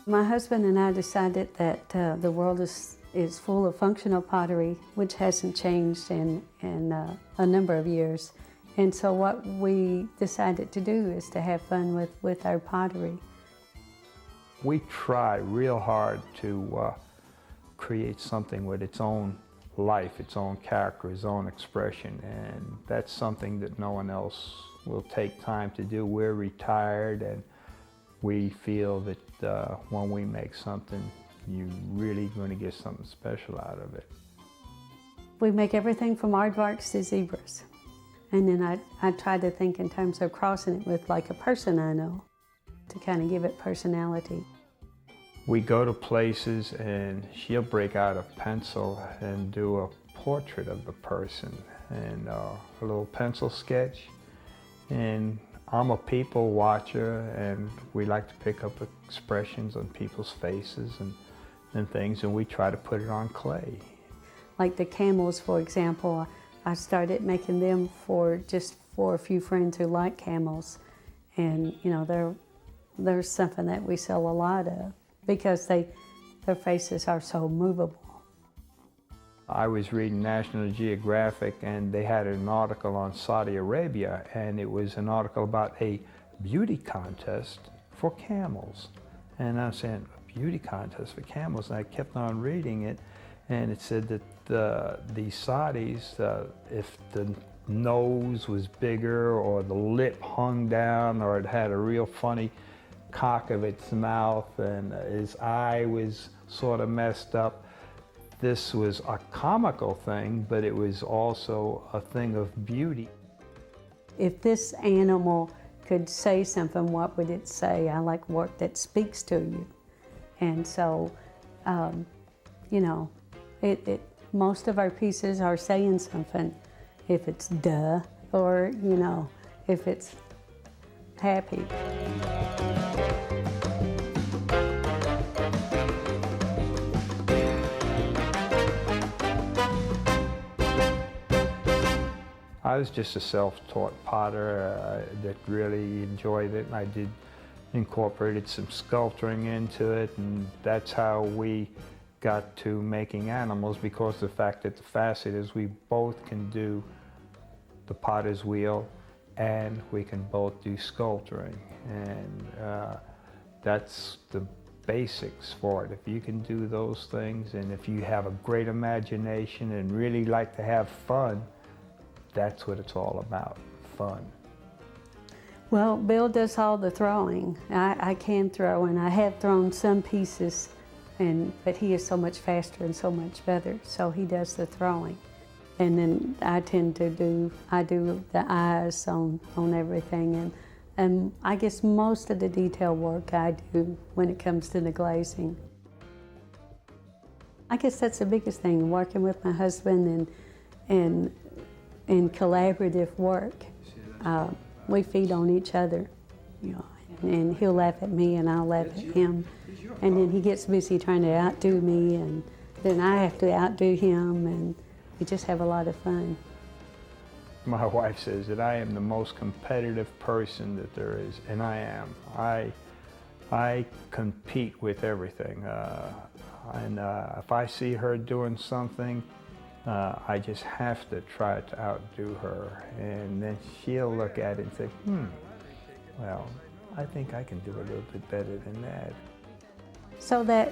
My husband and I decided that the world is full of functional pottery, which hasn't changed in a number of years. And so what we decided to do is to have fun with our pottery. We try real hard to create something with its own life, its own character, its own expression, and that's something that no one else will take time to do. We're retired, and we feel that when we make something, you're really going to get something special out of it. We make everything from aardvarks to zebras. And then I try to think in terms of crossing it with like a person I know to kind of give it personality. We go to places and she'll break out a pencil and do a portrait of the person and a little pencil sketch. And I'm a people watcher, and we like to pick up expressions on people's faces and things, and we try to put it on clay. Like the camels, for example, I started making them for a few friends who like camels. And you know, they're something that we sell a lot of because their faces are so movable. I was reading National Geographic, and they had an article on Saudi Arabia, and it was an article about a beauty contest for camels. And I was saying, a beauty contest for camels? And I kept on reading it, and it said that the Saudis, if the nose was bigger or the lip hung down or it had a real funny cock of its mouth and his eye was sort of messed up, this was a comical thing, but it was also a thing of beauty. If this animal could say something, what would it say? I like work that speaks to you. And so, you know, most of our pieces are saying something. If it's duh, or, you know, if it's happy. I was just a self-taught potter that really enjoyed it, and I did incorporated some sculpturing into it, and that's how we got to making animals, because the fact that the facet is we both can do the potter's wheel and we can both do sculpturing, and that's the basics for it. If you can do those things, and if you have a great imagination and really like to have fun, that's what it's all about, fun. Well, Bill does all the throwing. I can throw, and I have thrown some pieces, but he is so much faster and so much better, so he does the throwing. And then I tend to do the eyes on everything, and I guess most of the detail work I do when it comes to the glazing. I guess that's the biggest thing, working with my husband and collaborative work. We feed on each other, you know, and he'll laugh at me and I'll laugh at him. And then he gets busy trying to outdo me, and then I have to outdo him, and we just have a lot of fun. My wife says that I am the most competitive person that there is, and I am. I compete with everything. And if I see her doing something, I just have to try to outdo her, and then she'll look at it and say, well, I think I can do a little bit better than that. So that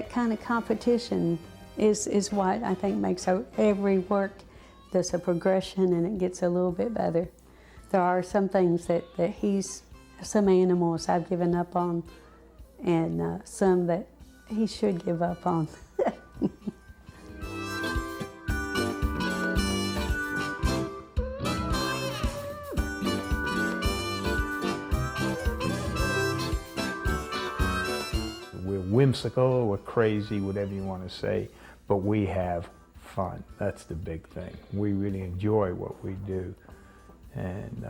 kind of competition is what I think makes every work, there's a progression and it gets a little bit better. There are some things that some animals I've given up on, and some that he should give up on. Whimsical, we're crazy, whatever you want to say, but we have fun. That's the big thing. We really enjoy what we do, and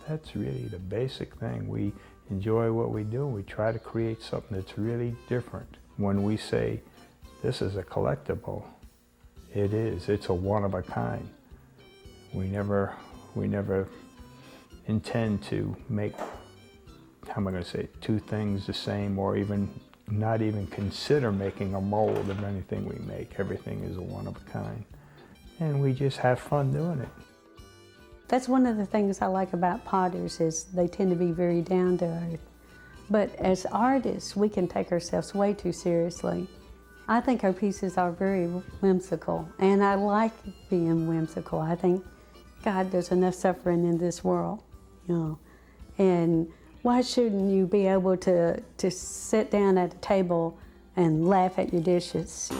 that's really the basic thing. We enjoy what we do, and we try to create something that's really different. When we say, this is a collectible, it is. It's a one of a kind. We never intend to make how am I going to say, two things the same, or even not even consider making a mold of anything we make. Everything is a one of a kind. And we just have fun doing it. That's one of the things I like about potters is they tend to be very down to earth. But as artists, we can take ourselves way too seriously. I think our pieces are very whimsical, and I like being whimsical. I think God, there's enough suffering in this world, you know. And why shouldn't you be able to sit down at a table and laugh at your dishes?